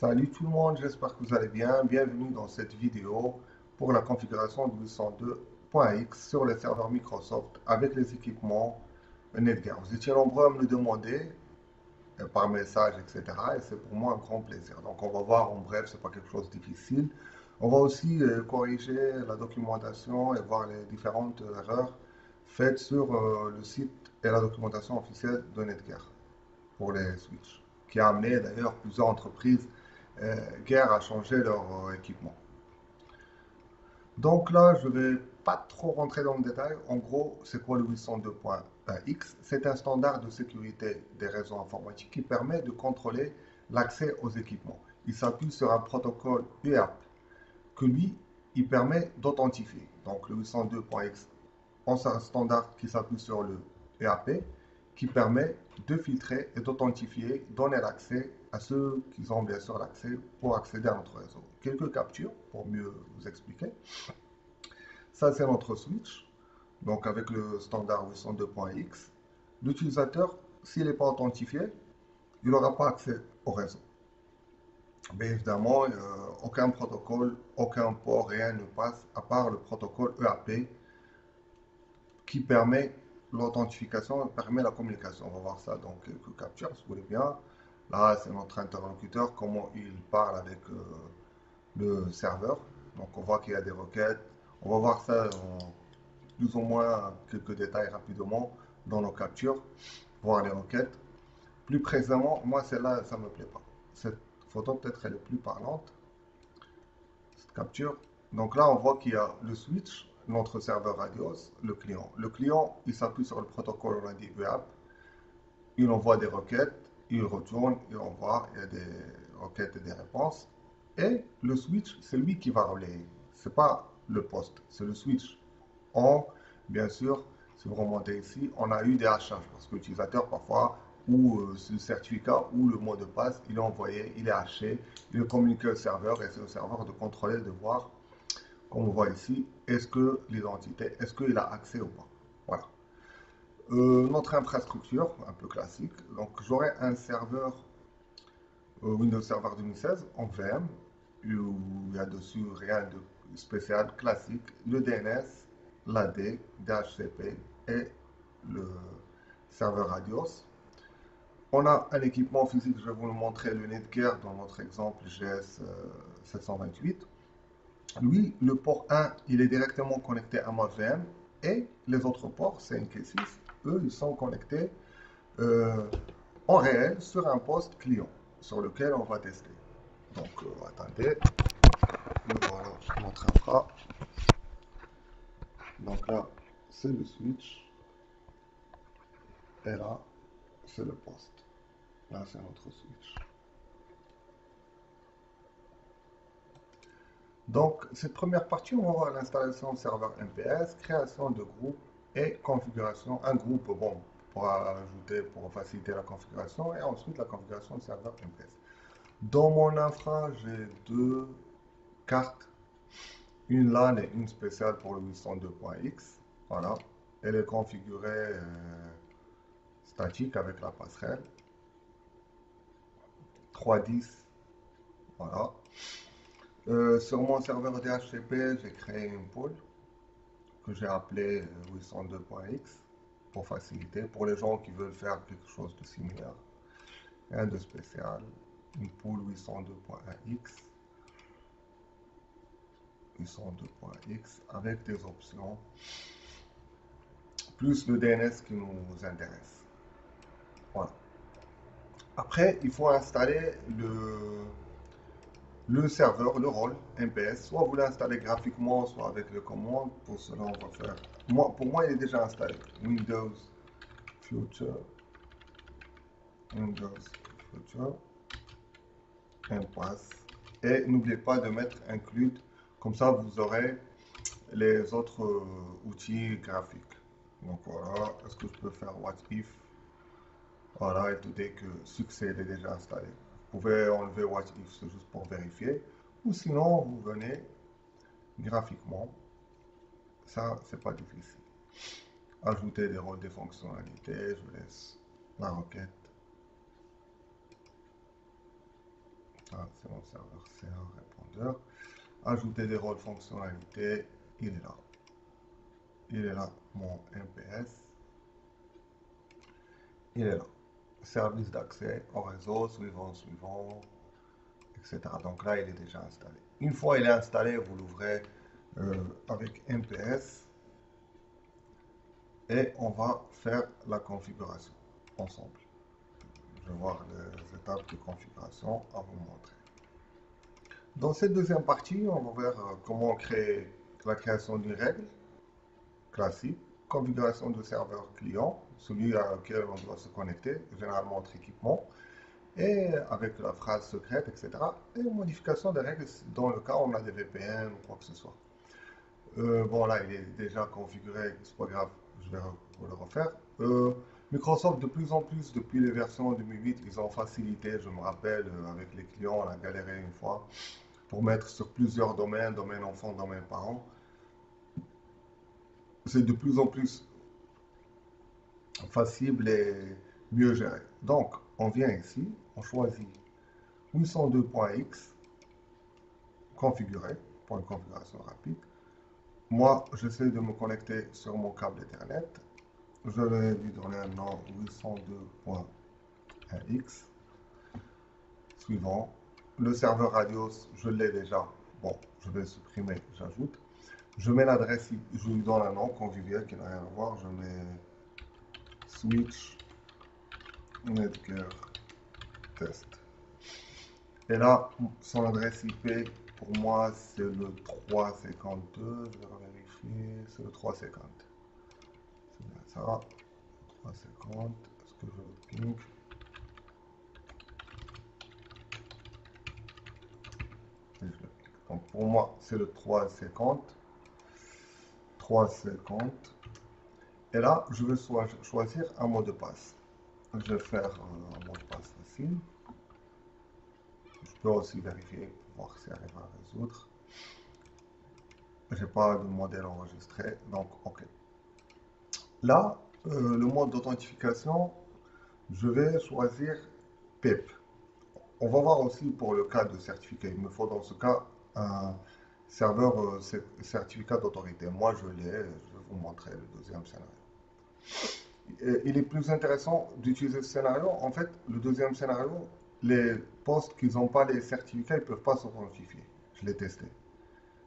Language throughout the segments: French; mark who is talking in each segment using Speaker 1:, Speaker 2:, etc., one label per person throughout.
Speaker 1: Salut tout le monde, j'espère que vous allez bien. Bienvenue dans cette vidéo pour la configuration de 802.x sur les serveurs Microsoft avec les équipements Netgear. Vous étiez nombreux à me le demander par message, etc. Et c'est pour moi un grand plaisir. Donc on va voir en bref, c'est pas quelque chose de difficile. On va aussi corriger la documentation et voir les différentes erreurs faites sur le site et la documentation officielle de Netgear pour les switches, qui a amené d'ailleurs plusieurs entreprises guère à changer leur équipement. Donc là, je ne vais pas trop rentrer dans le détail. En gros, c'est quoi le 802.x? C'est un standard de sécurité des réseaux informatiques qui permet de contrôler l'accès aux équipements. Il s'appuie sur un protocole UARP que lui, il permet d'authentifier. Donc le 802.x, c'est un standard qui s'appuie sur le EAP qui permet de filtrer et d'authentifier, donner l'accès à ceux qui ont bien sûr l'accès pour accéder à notre réseau. Quelques captures pour mieux vous expliquer. Ça, c'est notre switch. Donc, avec le standard 802.x, l'utilisateur, s'il n'est pas authentifié, il n'aura pas accès au réseau. Mais évidemment, aucun protocole, aucun port, rien ne passe à part le protocole EAP qui permet l'authentification et permet la communication. On va voir ça dans quelques captures, si vous voulez bien. Là, c'est notre interlocuteur, comment il parle avec le serveur. Donc, on voit qu'il y a des requêtes. On va voir ça en plus ou moins quelques détails rapidement dans nos captures, voir les requêtes. Plus précisément, moi, celle-là, ça ne me plaît pas. Cette photo, peut-être, elle est plus parlante. Cette capture. Donc là, on voit qu'il y a le switch, notre serveur Radios, le client. Le client, il s'appuie sur le protocole, on a dit UAP. Il envoie des requêtes, il retourne, il envoie, il y a des requêtes et des réponses. Et le switch, c'est lui qui va relayer. Ce n'est pas le poste, c'est le switch. On, bien sûr, si vous remontez ici, on a eu des hachages parce que l'utilisateur, parfois, ou le certificat ou le mot de passe, il est envoyé, il est haché, il est communiqué au serveur et c'est au serveur de contrôler, de voir, comme on voit ici, est-ce que l'identité, est-ce qu'il a accès ou pas. Voilà. Notre infrastructure, un peu classique. Donc, j'aurai un serveur Windows Server 2016 en VM, où il y a dessus rien de spécial, classique, le DNS, l'AD, DHCP et le serveur Radios. On a un équipement physique, je vais vous le montrer, le Netgear dans notre exemple GS 728. Lui, le port 1, il est directement connecté à ma VM et les autres ports, CNK6, eux, ils sont connectés euh, en réel sur un poste client sur lequel on va tester. Donc, attendez, voilà notre infra. Donc là, c'est le switch et là, c'est le poste. Là, c'est notre switch. Donc, cette première partie, on va voir l'installation de serveur MPS, création de groupe et configuration. Un groupe, bon, pour ajouter, pour faciliter la configuration et ensuite la configuration de serveur MPS. Dans mon infra, j'ai deux cartes, une LAN et une spéciale pour le 802.x. Voilà. Elle est configurée statique avec la passerelle. 3.10. Voilà. Sur mon serveur DHCP, j'ai créé une pool que j'ai appelée 802.x pour faciliter, pour les gens qui veulent faire quelque chose de similaire. Rien de spécial. Une pool 802.x. 802.x avec des options, plus le DNS qui nous intéresse. Voilà. Après, il faut installer le serveur, le rôle MPS. Soit vous l'installez graphiquement, soit avec les commandes. Pour cela, on va faire. Pour moi, il est déjà installé. Windows Future. Windows Future. Impasse. Et n'oubliez pas de mettre include. Comme ça, vous aurez les autres outils graphiques. Donc voilà, est-ce que je peux faire what if? Voilà, étant donné que succès est déjà installé. Vous pouvez enlever what if, c'est juste pour vérifier. Ou sinon, vous venez graphiquement. Ça, c'est pas difficile. Ajouter des rôles, des fonctionnalités. Je laisse la requête. Ah, c'est mon serveur, c'est un répondeur. Ajouter des rôles fonctionnalités, il est là. Il est là, mon MPS. Il est là. Service d'accès au réseau, suivant, etc. Donc là, il est déjà installé. Une fois il est installé, vous l'ouvrez avec MPS et on va faire la configuration ensemble. Je vais voir les étapes de configuration à vous montrer. Dans cette deuxième partie, on va voir comment créer la création d'une règle classique, configuration de serveur client, celui à lequel on doit se connecter, généralement entre équipements, et avec la phrase secrète, etc. Et modification des règles dans le cas où on a des VPN ou quoi que ce soit. Bon, là, il est déjà configuré, c'est pas grave, je vais vous le refaire. Microsoft, de plus en plus, depuis les versions 2008, ils ont facilité, je me rappelle, avec les clients, on a galéré une fois pour mettre sur plusieurs domaines, domaine enfant, domaine parent. C'est de plus en plus facile et mieux géré. Donc, on vient ici, on choisit 802.x, configurer, pour une configuration rapide. Moi, j'essaie de me connecter sur mon câble Ethernet. Je vais lui donner un nom 802.1x. Suivant. Le serveur Radios, je l'ai déjà. Bon, je vais supprimer, j'ajoute. Je mets l'adresse, je lui donne un nom convivial qui n'a rien à voir. Je mets switch netgear test. Et là, son adresse IP, pour moi, c'est le 352. Je vais vérifier. C'est le 350. C'est bien ça. 350. Est-ce que je le ping? Donc pour moi, c'est le 350. 350. Et là, je vais choisir un mot de passe. Je vais faire un mot de passe facile. Je peux aussi vérifier pour voir si j'arrive à résoudre. Je n'ai pas de modèle enregistré, donc OK. Là, le mode d'authentification, je vais choisir PEP. On va voir aussi pour le cas de certificat. Il me faut dans ce cas un serveur certificat d'autorité. Moi, je l'ai. Je vais vous montrer le deuxième scénario. Il est plus intéressant d'utiliser ce scénario. En fait, le deuxième scénario, les postes qui n'ont pas les certificats, ils ne peuvent pas s'authentifier. Je l'ai testé.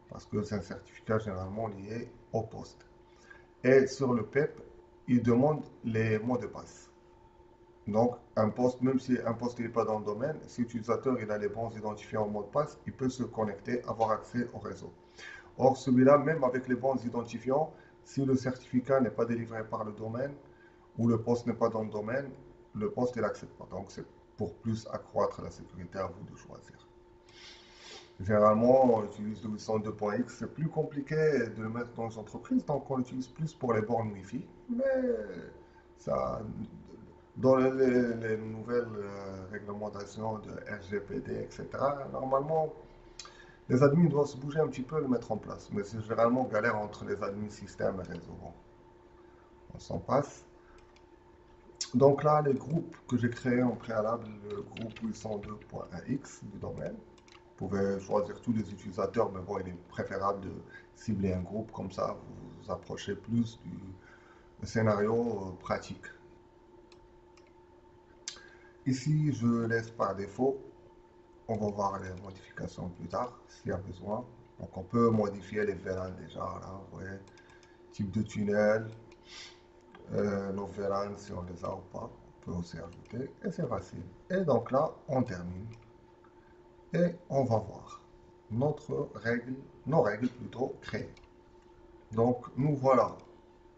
Speaker 1: Parce que c'est un certificat généralement lié au poste. Et sur le PEP, il demande les mots de passe. Donc, un poste, même si un poste n'est pas dans le domaine, si l'utilisateur il a les bons identifiants en mot de passe, il peut se connecter, avoir accès au réseau. Or, celui-là, même avec les bons identifiants, si le certificat n'est pas délivré par le domaine ou le poste n'est pas dans le domaine, le poste il n'accepte pas. Donc, c'est pour plus accroître la sécurité à vous de choisir. Généralement, on utilise le 802.x, c'est plus compliqué de le mettre dans les entreprises, donc on l'utilise plus pour les bornes Wi-Fi, mais ça, dans les nouvelles réglementations de RGPD, etc., normalement, les admins doivent se bouger un petit peu et le mettre en place. Mais c'est généralement galère entre les admins système et réseau. Bon, on s'en passe. Donc là, les groupes que j'ai créés en préalable, le groupe 802.1x du domaine. Vous pouvez choisir tous les utilisateurs, mais bon, il est préférable de cibler un groupe, comme ça vous vous approchez plus du scénario pratique. Ici, je laisse par défaut. On va voir les modifications plus tard, s'il y a besoin. Donc, on peut modifier les VLAN déjà, là, vous voyez, type de tunnel, nos VLAN, si on les a ou pas, on peut aussi ajouter, et c'est facile. Et donc là, on termine, et on va voir nos règles plutôt créées. Donc, nous voilà,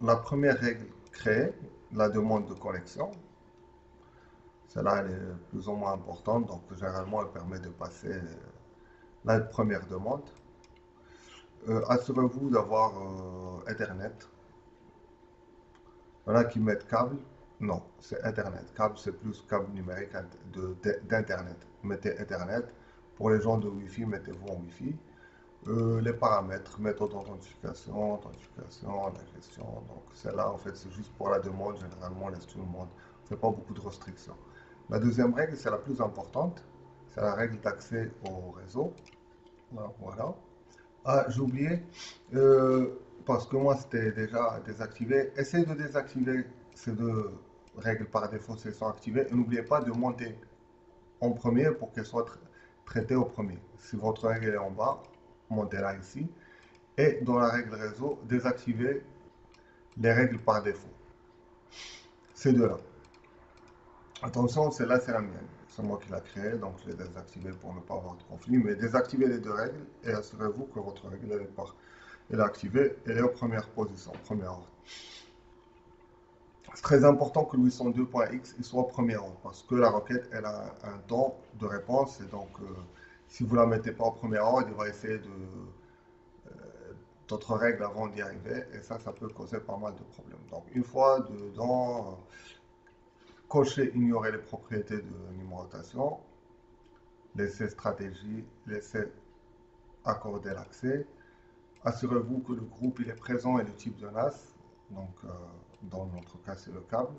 Speaker 1: la première règle créée, la demande de connexion. Celle-là, elle est plus ou moins importante, donc généralement, elle permet de passer la première demande. Assurez-vous d'avoir Ethernet. Il y en a qui mettent câble. Non, c'est Ethernet. Câble, c'est plus câble numérique d'Internet. Mettez Ethernet. Pour les gens de Wi-Fi, mettez-vous en Wi-Fi. Les paramètres, méthode d'authentification, la gestion. Donc, celle-là, en fait, c'est juste pour la demande. Généralement, on laisse tout le monde. On ne fait pas beaucoup de restrictions. La deuxième règle, c'est la plus importante. c'est la règle d'accès au réseau. Voilà. Ah, j'ai oublié, parce que moi c'était déjà désactivé. Essayez de désactiver ces deux règles par défaut si elles sont activées. Et n'oubliez pas de monter en premier pour qu'elles soient traitées au premier. Si votre règle est en bas, montez-la ici. Et dans la règle réseau, désactivez les règles par défaut. Ces deux-là. Attention, celle-là c'est la mienne. C'est moi qui l'ai créée, donc je l'ai désactivée pour ne pas avoir de conflit. Mais désactivez les deux règles et assurez-vous que votre règle elle est activée, elle est en première position, premier ordre. C'est très important que le 802.x il soit au premier ordre parce que la requête elle a un temps de réponse et donc si vous ne la mettez pas au premier ordre, il va essayer d'autres règles avant d'y arriver et ça peut causer pas mal de problèmes. Donc une fois dedans, cocher ignorer les propriétés de numérotation, laisser stratégie, laisser accorder l'accès. Assurez-vous que le groupe il est présent et le type de NAS. Donc, dans notre cas, c'est le câble.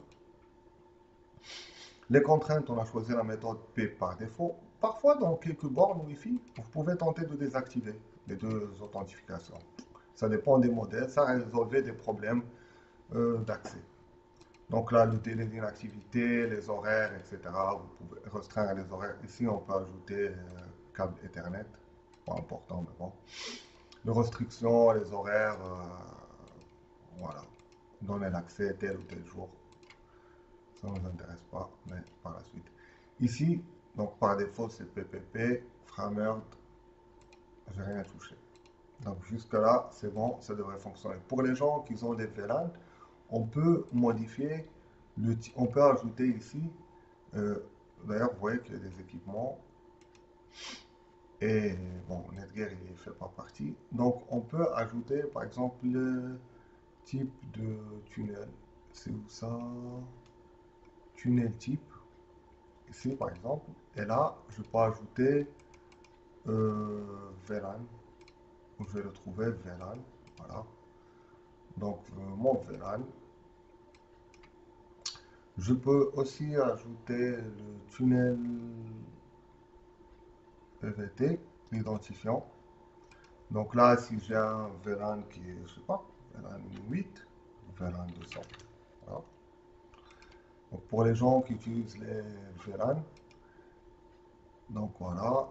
Speaker 1: Les contraintes, on a choisi la méthode P par défaut. Parfois, dans quelques bornes Wi-Fi, vous pouvez tenter de désactiver les deux authentifications. Ça dépend des modèles, ça résolvait des problèmes d'accès. Donc là, le délai d'inactivité, les horaires, etc. Vous pouvez restreindre les horaires. Ici, on peut ajouter câble Ethernet. Pas important, mais bon. Les restrictions, les horaires, voilà. Donner l'accès tel ou tel jour. Ça ne nous intéresse pas, mais par la suite. Ici, donc par défaut, c'est PPP, Framework, j'ai rien touché. Donc jusque là, c'est bon, ça devrait fonctionner. Pour les gens qui ont des VLAN, on peut modifier, on peut ajouter ici, d'ailleurs, vous voyez qu'il y a des équipements, et bon, Netgear, il ne fait pas partie. Donc on peut ajouter, par exemple, le type de tunnel. C'est où ça? Tunnel type. Ici, par exemple. Et là, je peux ajouter VLAN. Je vais le trouver, VLAN. Voilà. Donc, mon VLAN. Je peux aussi ajouter le tunnel EVT, l'identifiant. Donc là, si j'ai un VLAN qui est, je sais pas, VLAN 8, VLAN 200. Voilà. Donc pour les gens qui utilisent les VLAN, donc voilà,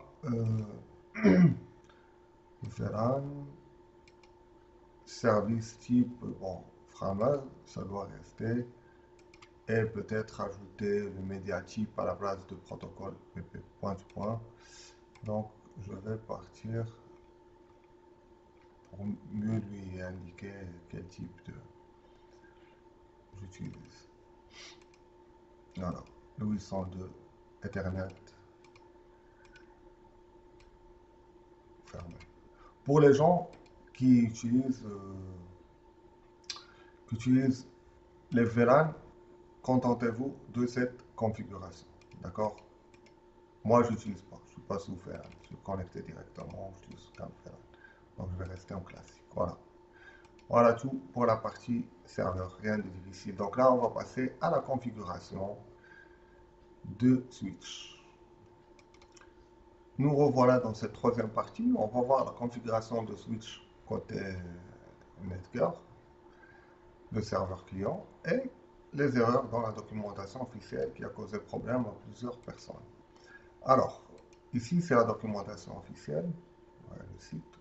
Speaker 1: VLAN, service type, bon, Framework, ça doit rester, et peut-être ajouter le média type à la place de protocole pp point. Donc je vais partir pour mieux lui indiquer quel type de j'utilise. Voilà, le 802 Ethernet fermé. Pour les gens qui utilisent les VLAN, contentez-vous de cette configuration. D'accord? Moi, je n'utilise pas. Je ne suis pas sous VLAN. Je suis connecté directement. Je suis qu'un VLAN. Donc, je vais rester en classique. Voilà. Voilà tout pour la partie serveur. Rien de difficile. Donc là, on va passer à la configuration de switch. Nous revoilà dans cette troisième partie. On va voir la configuration de switch côté Netgear, le serveur client, et les erreurs dans la documentation officielle qui a causé problème à plusieurs personnes. Alors, ici, c'est la documentation officielle. Voilà le site.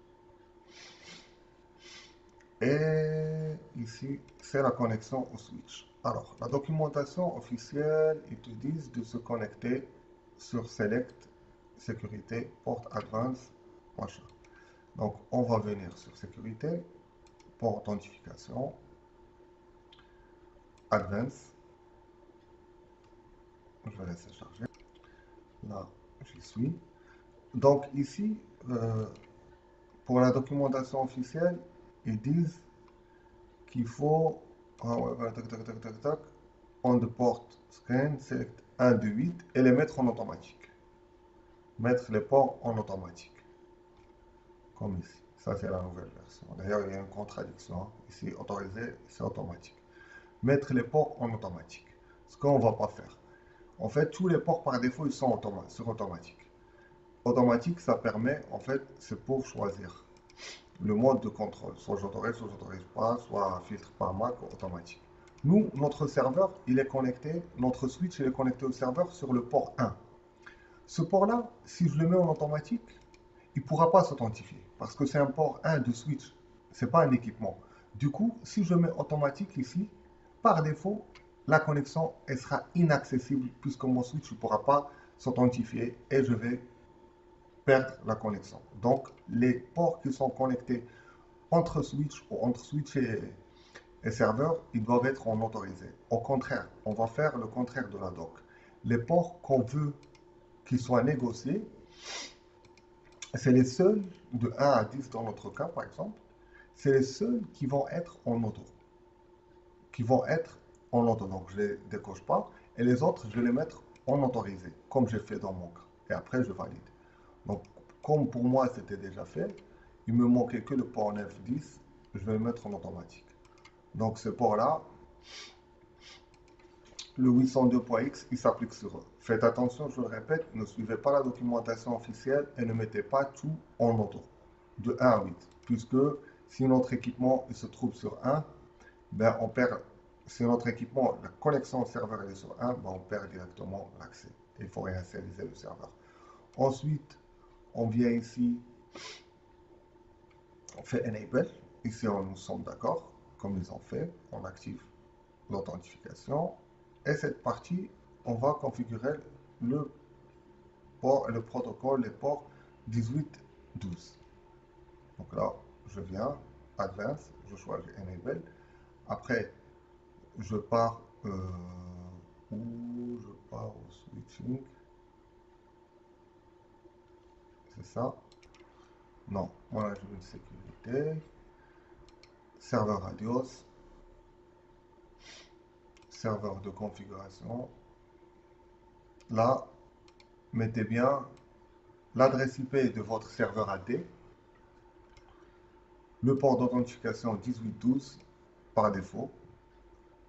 Speaker 1: Et ici, c'est la connexion au switch. Alors, la documentation officielle, ils te disent de se connecter sur Select, Sécurité, Port Advanced, machin. Donc, on va venir sur Sécurité, Port Authentification, Advanced. Je vais laisser charger. Là, j'y suis. Donc, ici, pour la documentation officielle, ils disent qu'il faut on the port scan, select 1 de 8 et les mettre en automatique. Mettre les ports en automatique. Comme ici. Ça, c'est la nouvelle version. D'ailleurs, il y a une contradiction. Ici, autorisé, c'est automatique. Mettre les ports en automatique. Ce qu'on ne va pas faire. En fait, tous les ports par défaut, ils sont sur automatique. Automatique, ça permet, en fait, c'est pour choisir le mode de contrôle. Soit j'autorise pas, soit filtre par MAC ou automatique. Nous, notre serveur, il est connecté, notre switch, il est connecté au serveur sur le port 1. Ce port-là, si je le mets en automatique, il ne pourra pas s'authentifier parce que c'est un port 1 de switch, ce n'est pas un équipement. Du coup, si je mets automatique ici, par défaut, la connexion elle sera inaccessible puisque mon switch ne pourra pas s'authentifier et je vais perdre la connexion. Donc, les ports qui sont connectés entre switch ou entre switch et serveur, ils doivent être en autorisé. Au contraire, on va faire le contraire de la doc. Les ports qu'on veut qu'ils soient négociés, c'est les seuls de 1 à 10 dans notre cas, par exemple, c'est les seuls qui vont être en auto. Qui vont être en auto. Donc, je ne les décoche pas. Et les autres, je vais les mettre en autorisé, comme j'ai fait dans mon cas. Et après, je valide. Donc, comme pour moi, c'était déjà fait, il me manquait que le port 9-10. Je vais le mettre en automatique. Donc, ce port-là, le 802.x, il s'applique sur eux. Faites attention, je le répète, ne suivez pas la documentation officielle et ne mettez pas tout en auto, de 1 à 8. Puisque si notre équipement il se trouve sur 1, ben on perd, si notre équipement, la connexion au serveur est sur 1, ben on perd directement l'accès. Il faut réinitialiser le serveur. Ensuite, on vient ici, on fait Enable. Ici, nous sommes d'accord, comme ils ont fait, on active l'authentification. Et cette partie, on va configurer le le protocole, les ports 18-12. Donc là, je viens, Advanced, je choisis Enable. Après, je pars où je pars au switching. C'est ça? Non, management sécurité, serveur radios, serveur de configuration. Là, mettez bien l'adresse IP de votre serveur AD, le port d'authentification 1812 par défaut,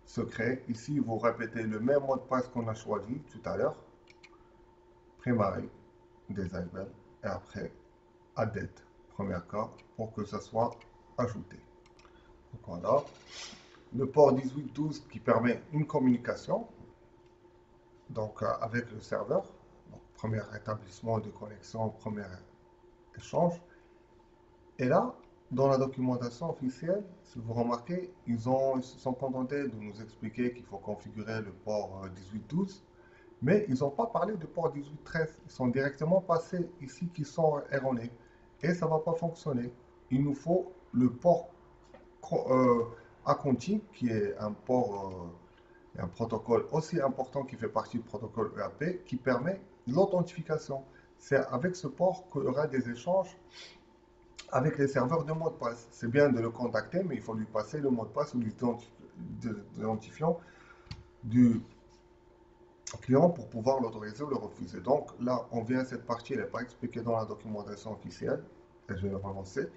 Speaker 1: secret. Ici, vous répétez le même mot de passe qu'on a choisi tout à l'heure, primary, disable, et après added, premier cas, pour que ça soit ajouté. Donc voilà. Le port 1812 qui permet une communication, donc avec le serveur. Donc, premier établissement de connexion, premier échange. Et là, dans la documentation officielle, si vous remarquez, ils se sont contentés de nous expliquer qu'il faut configurer le port 1812, mais ils n'ont pas parlé de port 1813. Ils sont directement passés ici qui sont erronés. Et ça ne va pas fonctionner. Il nous faut le port Accounting, qui est un port, un protocole aussi important qui fait partie du protocole EAP, qui permet l'authentification. C'est avec ce port qu'il y aura des échanges avec les serveurs de mot de passe. C'est bien de le contacter, mais il faut lui passer le mot de passe ou l'identifiant du client pour pouvoir l'autoriser ou le refuser. Donc là, on vient à cette partie, elle n'est pas expliquée dans la documentation officielle. Et je vais relancer.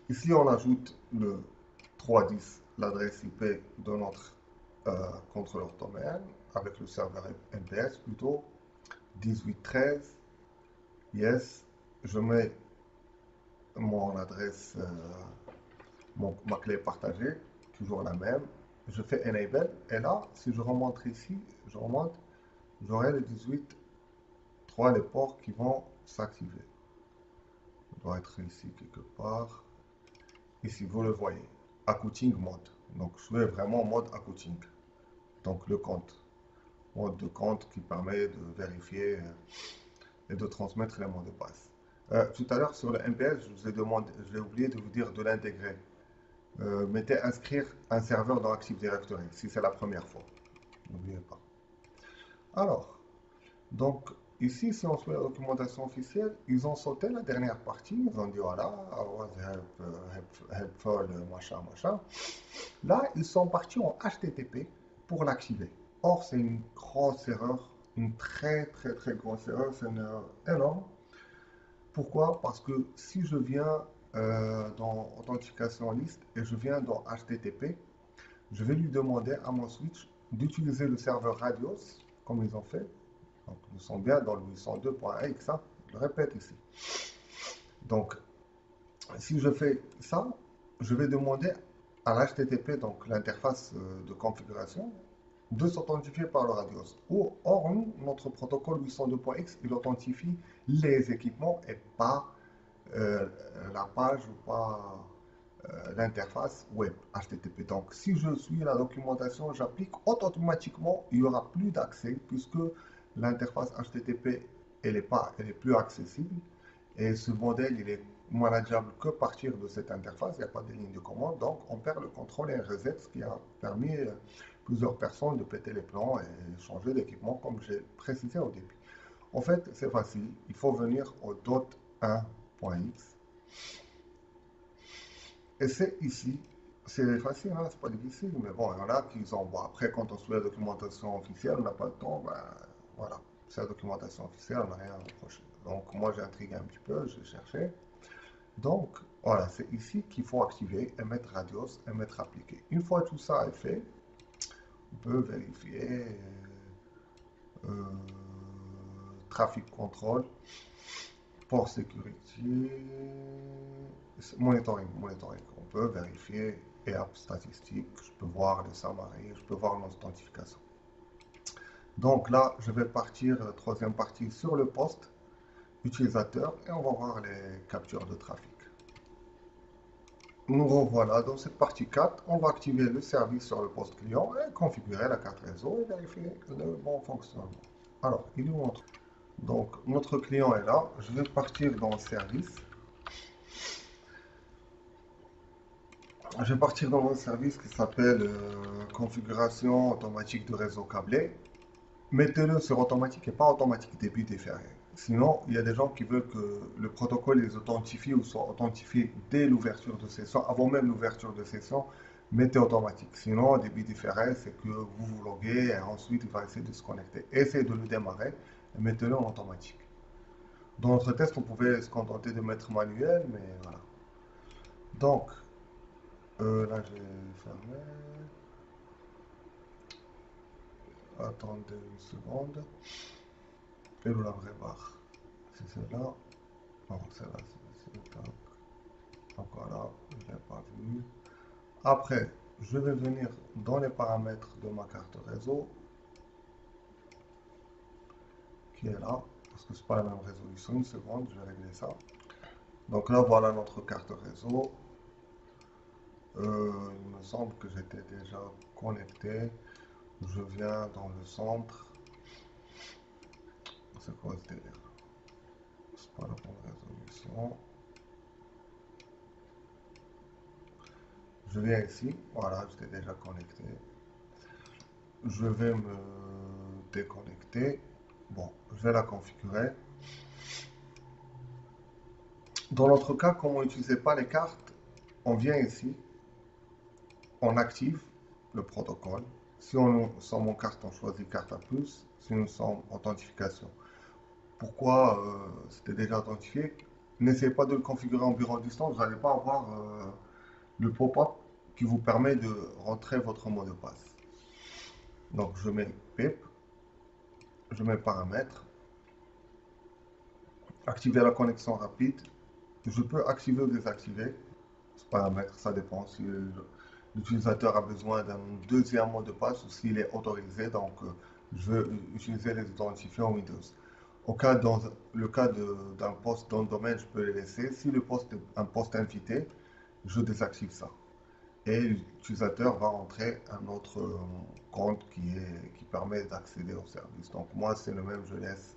Speaker 1: Ici, on ajoute le 310, l'adresse IP de notre contrôleur domaine, avec le serveur MPS plutôt. 1813, yes. Je mets mon adresse, ma clé partagée, toujours la même. Je fais Enable, et là, si je remonte ici, je remonte, j'aurai le 18, 3 les ports qui vont s'activer. Il doit être ici quelque part. Ici, vous le voyez, Accounting mode. Donc, je suis vraiment en mode Accounting. Donc, le compte. Mode de compte qui permet de vérifier et de transmettre les mots de passe. Tout à l'heure, sur le MPS, je vous ai demandé, j'ai oublié de vous dire de l'intégrer. Mettez inscrire un serveur dans Active Directory, si c'est la première fois. N'oubliez pas. Alors, donc, ici, si on suit la documentation officielle, ils ont sauté la dernière partie. Ils ont dit, voilà, I was helpful, machin, machin. Là, ils sont partis en HTTP pour l'activer. Or, c'est une grosse erreur, une très, très, très grosse erreur. C'est une erreur énorme. Pourquoi? Parce que si je viens dans Authentification List et je viens dans HTTP, je vais lui demander à mon switch d'utiliser le serveur Radios, comme ils ont fait, Donc, nous sommes bien dans le 802.x, hein, je le répète ici. Donc, si je fais ça, je vais demander à l'HTTP, donc l'interface de configuration, de s'authentifier par le radios. Or, notre protocole 802.x, il authentifie les équipements et pas euh, la page ou pas l'interface web HTTP. Donc, si je suis la documentation, j'applique automatiquement, il n'y aura plus d'accès puisque l'interface HTTP, elle est plus accessible et ce modèle, il est manageable que partir de cette interface, il n'y a pas de ligne de commande, donc on perd le contrôle et un reset, ce qui a permis plusieurs personnes de péter les plans et changer d'équipement, comme j'ai précisé au début. En fait, c'est facile, il faut venir au .1.x et c'est ici. C'est facile, hein, c'est pas difficile, mais bon, il y en a qui ont. Bon, après, quand on suit la documentation officielle, on n'a pas le temps, ben voilà. C'est la documentation officielle, on n'a rien à reprocher. Donc, moi, j'ai intrigué un petit peu, j'ai cherché. Donc, voilà, c'est ici qu'il faut activer et mettre radios et mettre appliqué. Une fois tout ça est fait, on peut vérifier euh, trafic control, port security, monitoring. On peut vérifier et app statistiques, je peux voir les summary, je peux voir l'authentification. Donc là, je vais partir, troisième partie, sur le poste utilisateur et on va voir les captures de trafic. Nous revoilà dans cette partie 4. On va activer le service sur le poste client et configurer la carte réseau et vérifier le bon fonctionnement. Alors, il est où notre... Donc, notre client est là. Je vais partir dans le service. Je vais partir dans un service qui s'appelle configuration automatique de réseau câblé. Mettez-le sur automatique et pas automatique début différé. Sinon, il y a des gens qui veulent que le protocole les authentifie ou soit authentifié dès l'ouverture de session, avant même l'ouverture de session, mettez automatique. Sinon, début différé, c'est que vous vous loguez et ensuite il va essayer de se connecter. Essayez de le démarrer et mettez-le en automatique. Dans notre test, on pouvait se contenter de mettre manuel, mais voilà. Donc, là j'ai fermé. Attendez une seconde. Et où la vraie barre? C'est celle-là. Non, celle-là, c'est donc voilà, je l'ai pas vu. Après, je vais venir dans les paramètres de ma carte réseau, qui est là, parce que c'est pas la même résolution. Une seconde, je vais régler ça. Donc là, voilà notre carte réseau. Il me semble que j'étais déjà connecté. Je viens dans le centre. C'est quoi ce délire? C'est pas la bonne résolution. Je viens ici. Voilà, j'étais déjà connecté. Je vais me déconnecter. Bon, je vais la configurer. Dans notre cas, comme on n'utilisait pas les cartes, on vient ici, on active le protocole. Si on sommes en carte, on choisit carte à plus. Si nous sommes authentification. Pourquoi c'était déjà authentifié? N'essayez pas de le configurer en bureau à distance, vous n'allez pas avoir le pop-up qui vous permet de rentrer votre mot de passe. Donc je mets PIP, je mets paramètres, activer la connexion rapide. Je peux activer ou désactiver ce paramètre, ça dépend si l'utilisateur a besoin d'un deuxième mot de passe ou s'il est autorisé. Donc je veux utiliser les identifiants Windows. Dans le cas d'un poste dans le domaine, je peux les laisser. Si le poste est un poste invité, je désactive ça. Et l'utilisateur va entrer un autre compte qui permet d'accéder au service. Donc moi, c'est le même, je laisse.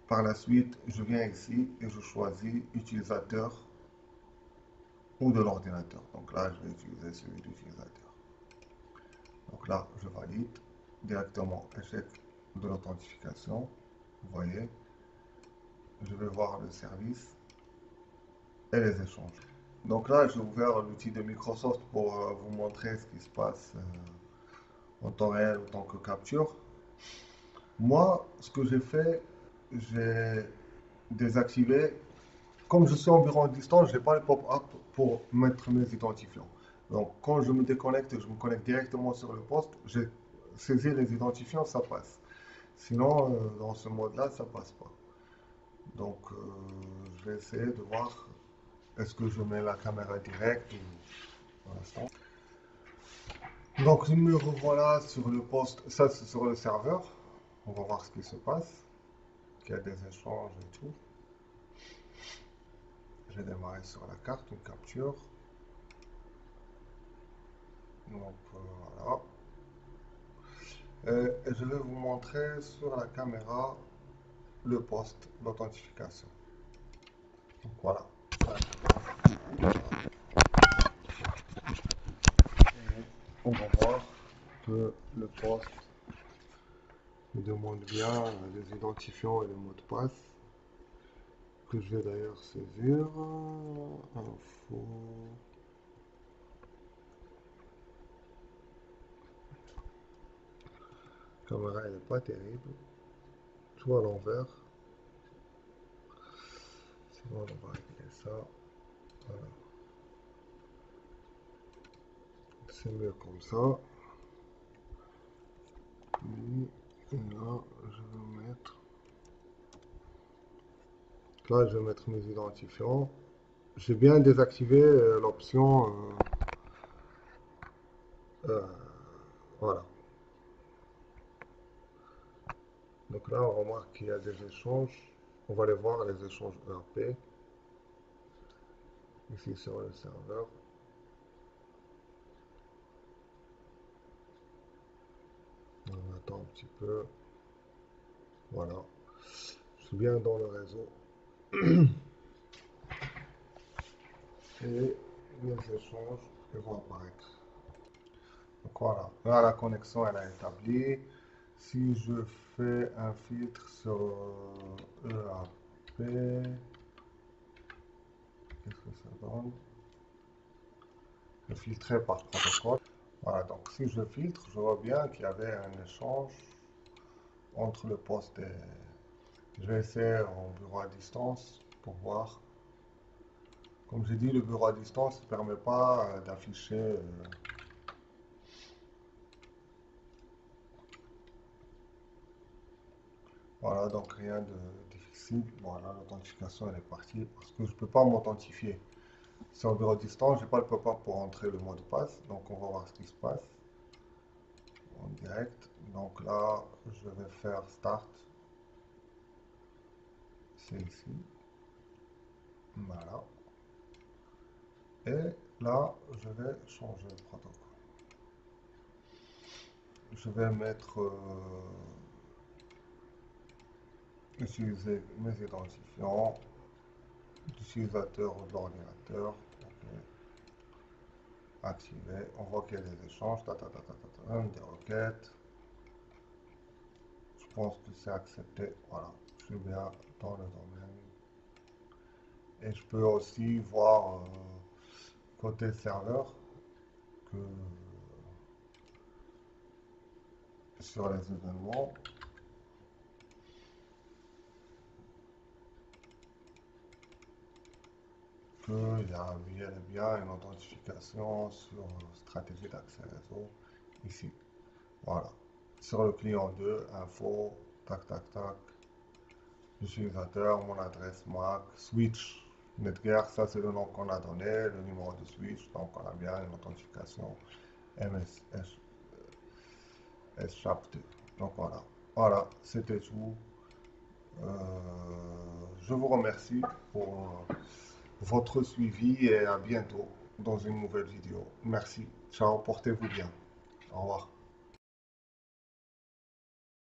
Speaker 1: Par la suite, je viens ici et je choisis utilisateur ou de l'ordinateur. Donc là, je vais utiliser celui de l'utilisateur. Donc là, je valide directement échec de l'authentification. Vous voyez, je vais voir le service et les échanges. Donc là, j'ai ouvert l'outil de Microsoft pour vous montrer ce qui se passe en temps réel en tant que capture. Moi, ce que j'ai fait, j'ai désactivé. Comme je suis en bureau à distance, je n'ai pas le pop-up pour mettre mes identifiants. Donc, quand je me déconnecte, je me connecte directement sur le poste, j'ai saisi les identifiants, ça passe. Sinon, dans ce mode-là, ça passe pas. Donc, je vais essayer de voir est-ce que je mets la caméra directe ou pour l'instant. Donc, me revoilà sur le poste. Ça, c'est sur le serveur. On va voir ce qui se passe. Qu'il y a des échanges et tout. J'ai démarré sur la carte, une capture. Donc, voilà. Et je vais vous montrer sur la caméra le poste d'authentification. Donc, voilà. On va voir que le poste me demande bien les identifiants et le mot de passe que je vais d'ailleurs saisir. Info. La caméra elle n'est pas terrible. Tout à l'envers. Sinon on va régler ça. Voilà. C'est mieux comme ça. Et là je vais mettre. Là je vais mettre mes identifiants. J'ai bien désactivé l'option. Euh, voilà. Donc là, on remarque qu'il y a des échanges. On va aller voir les échanges ERP. Ici sur le serveur. On attend un petit peu. Voilà. Je suis bien dans le réseau. Et les échanges ils vont apparaître. Donc voilà. Là, la connexion elle est établie. Si je fais un filtre sur EAP, qu'est-ce que ça donne? Je filtrer par protocole. Voilà, donc si je filtre, je vois bien qu'il y avait un échange entre le poste et... Je vais essayer en bureau à distance pour voir. Comme j'ai dit, le bureau à distance ne permet pas d'afficher. Voilà, donc rien de difficile. Voilà, l'authentification elle est partie parce que je ne peux pas m'authentifier. Sur le bureau à distance, je n'ai pas le pop-up pour entrer le mot de passe. Donc on va voir ce qui se passe en direct. Donc là, je vais faire Start. C'est ici. Voilà. Et là, je vais changer le protocole. Je vais mettre utiliser mes identifiants d'utilisateur ou de l'ordinateur. Okay. Activer. On voit qu'il y a des échanges, des requêtes. Je pense que c'est accepté. Voilà, je suis bien dans le domaine. Et je peux aussi voir côté serveur que sur les événements, qu'il y a bien une authentification sur stratégie d'accès réseau ici. Voilà. Sur le client 2, info, tac, tac, tac. L'utilisateur, mon adresse MAC, switch, Netgear, ça c'est le nom qu'on a donné, le numéro de switch, donc on a bien une authentification MSS SHAP2. Donc voilà, voilà, c'était tout. Je vous remercie pour votre suivi et à bientôt dans une nouvelle vidéo. Merci, ciao, portez-vous bien. Au revoir.